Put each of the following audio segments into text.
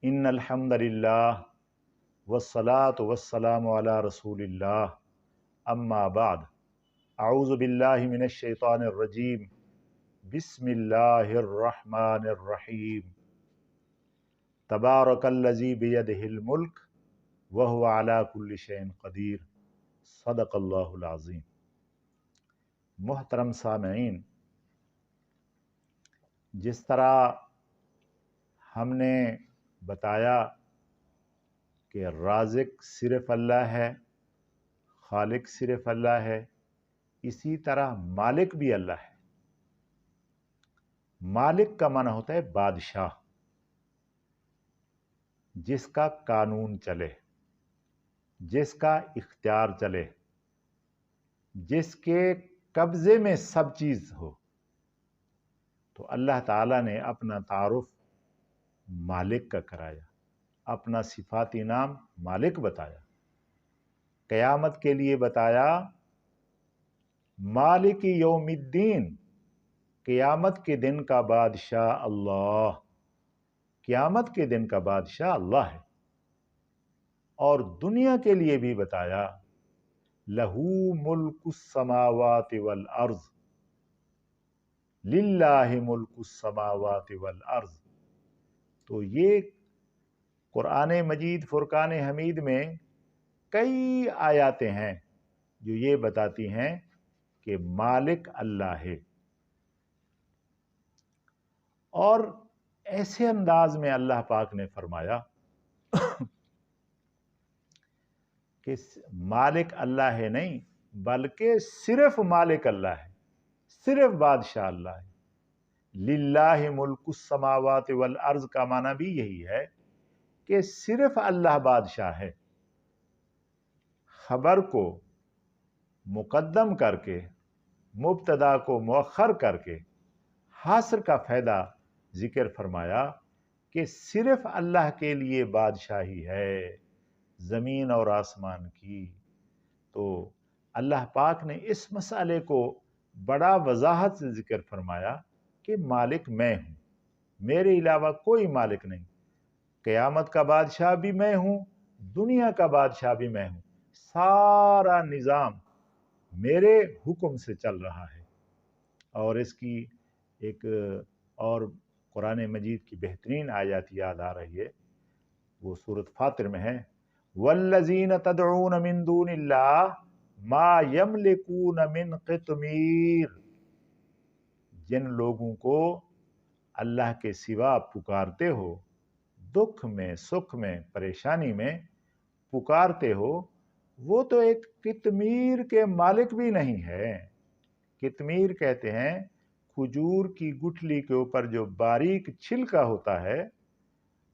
innal hamdalillah wassalatu wassalamu ala rasulillah amma ba'd. A'udhu billahi minash shaitanir rajim. Bismillahir rahmanir rahim. Tabarakallazi biyadihil mulk wa huwa ala kulli shay'in qadir. Sadaqallahul azim. محترم سامعین، جس طرح ہم نے بتایا کہ رازق صرف اللہ ہے، خالق صرف اللہ ہے، اسی طرح مالک بھی اللہ ہے۔ مالک کا معنی ہوتا ہے بادشاہ، جس کا قانون چلے، جس کا اختیار چلے، جس کے قبضے میں سب چیز ہو۔ تو اللہ تعالیٰ نے اپنا تعارف مالک کا کرایا، اپنا صفاتی نام مالک بتایا، قیامت کے لیے بتایا مالک یوم الدین، قیامت کے دن کا بادشاہ اللہ، قیامت کے دن کا بادشاہ اللہ ہے۔ اور دنیا کے لیے بھی بتایا لہو ملک السماوات والارض، للہ ملک السماوات والارض۔ تو یہ قرآن مجید فرقان حمید میں کئی آیاتیں ہیں جو یہ بتاتی ہیں کہ مالک اللہ ہے۔ اور ایسے انداز میں اللہ پاک نے فرمایا کہ مالک اللہ ہے نہیں، بلکہ صرف مالک اللہ ہے، صرف بادشاہ اللہ ہے۔ للہ ملک السماوات والارض کا معنی بھی یہی ہے کہ صرف اللہ بادشاہ ہے۔ خبر کو مقدم کر کے، مبتدا کو مؤخر کر کے حاصر کا فائدہ ذکر فرمایا کہ صرف اللہ کے لیے بادشاہی ہے زمین اور آسمان کی۔ تو اللہ پاک نے اس مسئلے کو بڑا وضاحت سے ذکر فرمایا کہ مالک میں ہوں، میرے علاوہ کوئی مالک نہیں۔ قیامت کا بادشاہ بھی میں ہوں، دنیا کا بادشاہ بھی میں ہوں، سارا نظام میرے حکم سے چل رہا ہے۔ اور اس کی ایک اور قرآن مجید کی بہترین آیات یاد آ رہی ہے، وہ سورۃ فاطر میں ہے، والذین تدعون من دون اللہ ما یملکون من قطمیر۔ جن لوگوں کو اللہ کے سوا پکارتے ہو، دکھ میں، سکھ میں، پریشانی میں پکارتے ہو، وہ تو ایک قطمیر کے مالک بھی نہیں ہے۔ قطمیر کہتے ہیں کھجور کی گٹھلی کے اوپر جو باریک چھلکا ہوتا ہے،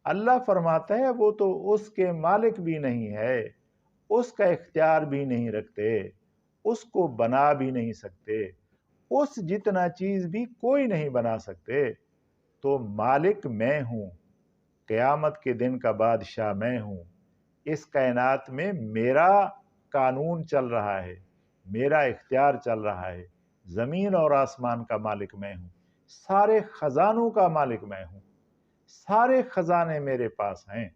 اللہ فرماتا ہے وہ تو اس کے مالک بھی نہیں ہے، اس کا اختیار بھی نہیں رکھتے، اس کو بنا بھی نہیں سکتے، اس جتنا چیز بھی کوئی نہیں بنا سکتے۔ تو مالک میں ہوں، قیامت کے دن کا بادشاہ میں ہوں، اس کائنات میں میرا قانون چل رہا ہے، میرا اختیار چل رہا ہے، زمین اور آسمان کا مالک میں ہوں، سارے خزانوں کا مالک میں ہوں، سارے خزانے میرے پاس ہیں۔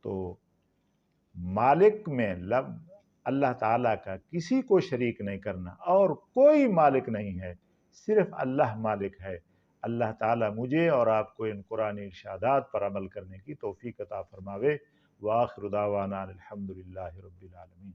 تو مالک میں اللہ تعالیٰ کا کسی کو شریک نہیں کرنا، اور کوئی مالک نہیں ہے، صرف اللہ مالک ہے۔ اللہ تعالیٰ مجھے اور آپ کو ان قرآنی ارشادات پر عمل کرنے کی توفیق عطا فرماوے۔ وآخر دعوانا الحمدللہ رب العالمین۔